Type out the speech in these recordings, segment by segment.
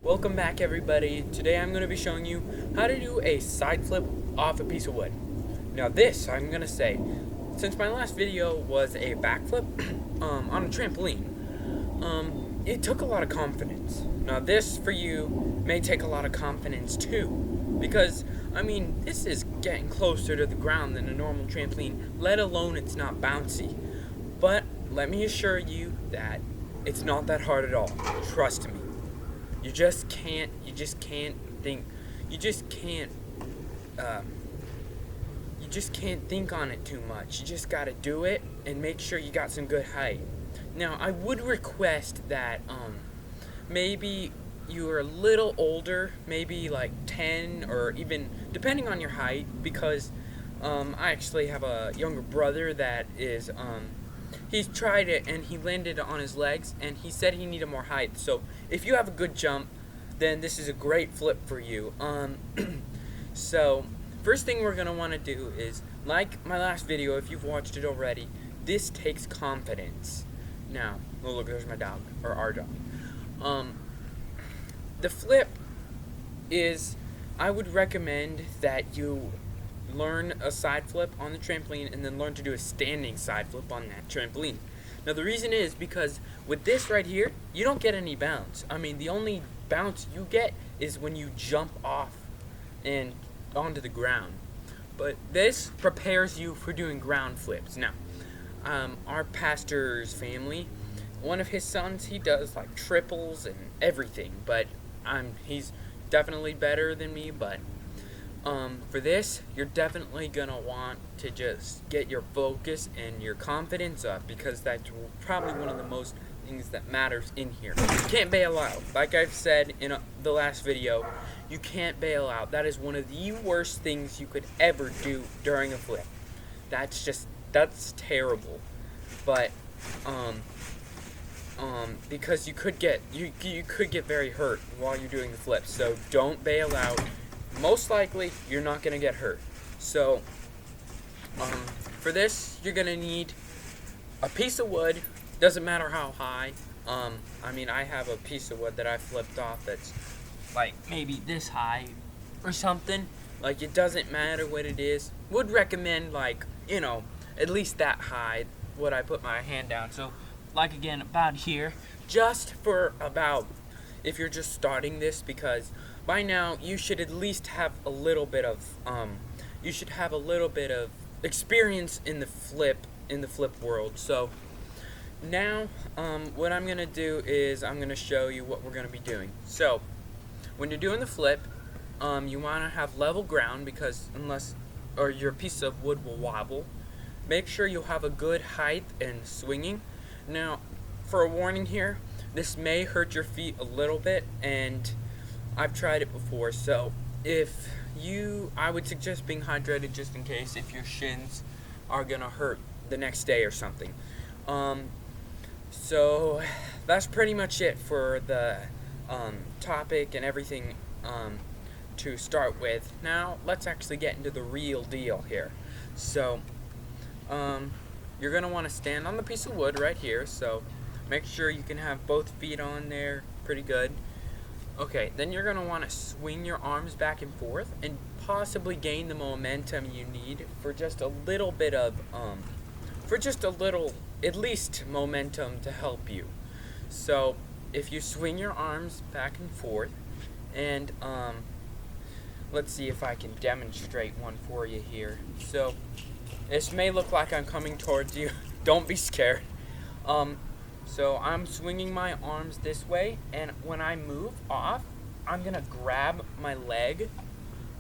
Welcome back, everybody. Today I'm going to be showing you how to do a side flip off a piece of wood. Now this, I'm going to say, since my last video was a backflip on a trampoline, it took a lot of confidence. Now this, for you, may take a lot of confidence too. Because, I mean, this is getting closer to the ground than a normal trampoline, let alone it's not bouncy. But let me assure you that it's not that hard at all. Trust me. You just can't think on it too much. You just gotta do it and make sure you got some good height. Now, I would request that, maybe you are a little older, maybe like 10 or even, depending on your height, because, I actually have a younger brother that is, he's tried it and he landed on his legs and he said he needed more height. So if you have a good jump, then this is a great flip for you. So first thing we're going to want to do is, like my last video, if you've watched it already, this takes confidence. Now, oh look, there's my dog, or our dog. The flip is, I would recommend that you learn a side flip on the trampoline and then learn to do a standing side flip on that trampoline. Now the reason is because with this right here, you don't get any bounce. I mean, the only bounce you get is when you jump off and onto the ground. But this prepares you for doing ground flips. Now, our pastor's family, one of his sons, he does like triples and everything, but he's definitely better than me, but for this, you're definitely gonna want to just get your focus and your confidence up, because that's probably one of the most things that matters in here. You can't bail out. Like I've said in the last video, you can't bail out. That is one of the worst things you could ever do during a flip. That's terrible. But because you could get very hurt while you're doing the flip. So don't bail out. Most likely, you're not going to get hurt. So, for this, you're going to need a piece of wood. Doesn't matter how high. I mean, I have a piece of wood that I flipped off that's, like, maybe this high or something. Like, it doesn't matter what it is. Would recommend, like, at least that high, would I put my hand down. So, like, again, about here. Just for about, if you're just starting this, because by now you should at least have a little bit of experience in the flip world. So now what I'm gonna do is I'm gonna show you what we're gonna be doing. So when you're doing the flip, you want to have level ground, because your piece of wood will wobble. Make sure you have a good height and swinging. Now, for a warning here, this may hurt your feet a little bit, and I've tried it before, so I would suggest being hydrated just in case, if your shins are gonna hurt the next day or something. So that's pretty much it for the topic and everything to start with. Now let's actually get into the real deal here. So you're gonna want to stand on the piece of wood right here, so make sure you can have both feet on there pretty good. Okay, then you're going to want to swing your arms back and forth and possibly gain the momentum you need for just a little bit of, at least momentum to help you. So, if you swing your arms back and forth, and, let's see if I can demonstrate one for you here. So, this may look like I'm coming towards you. Don't be scared. So I'm swinging my arms this way, and when I move off, I'm going to grab my leg.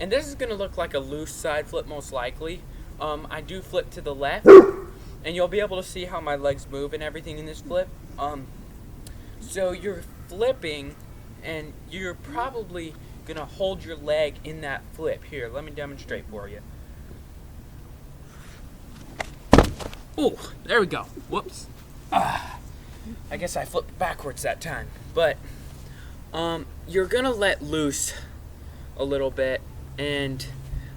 And this is going to look like a loose side flip, most likely. I do flip to the left, and you'll be able to see how my legs move and everything in this flip. So you're flipping, and you're probably going to hold your leg in that flip. Here, let me demonstrate for you. Oh, there we go. Whoops. I guess I flipped backwards that time. But you're gonna let loose a little bit, and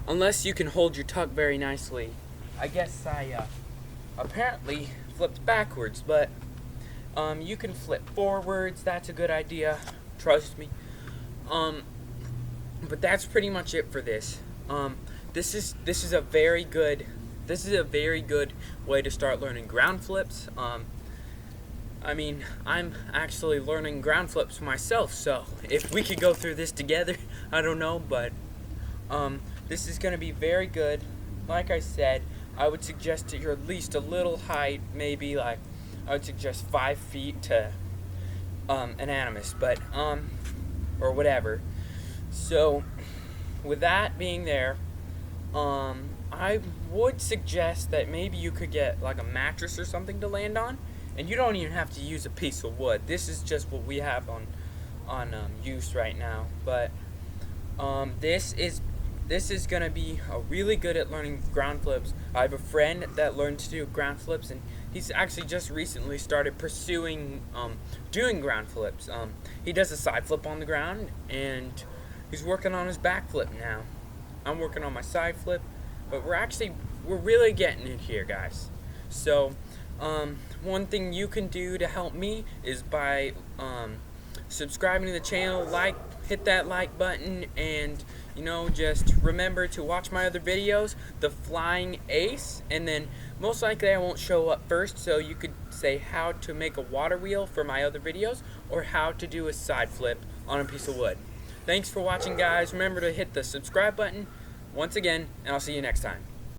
unless you can hold your tuck very nicely, I guess I apparently flipped backwards. But you can flip forwards. That's a good idea. Trust me. But that's pretty much it for this. This is a very good way to start learning ground flips. I mean, I'm actually learning ground flips myself, so if we could go through this together, I don't know, but this is going to be very good. Like I said, I would suggest that you're at least a little height, maybe like I would suggest 5 feet to an animus, but or whatever. So with that being there, I would suggest that maybe you could get like a mattress or something to land on, and you don't even have to use a piece of wood. This is just what we have on use right now. But this is gonna be really good at learning ground flips. I have a friend that learned to do ground flips, and he's actually just recently started pursuing doing ground flips. He does a side flip on the ground, and he's working on his back flip now. I'm working on my side flip, but we're really getting it here, guys. So one thing you can do to help me is by subscribing to the channel, hit that like button, and just remember to watch my other videos, the Flying Ace, and then most likely I won't show up first, so you could say how to make a water wheel for my other videos, or how to do a side flip on a piece of wood. Thanks for watching, guys. Remember to hit the subscribe button once again, and I'll see you next time.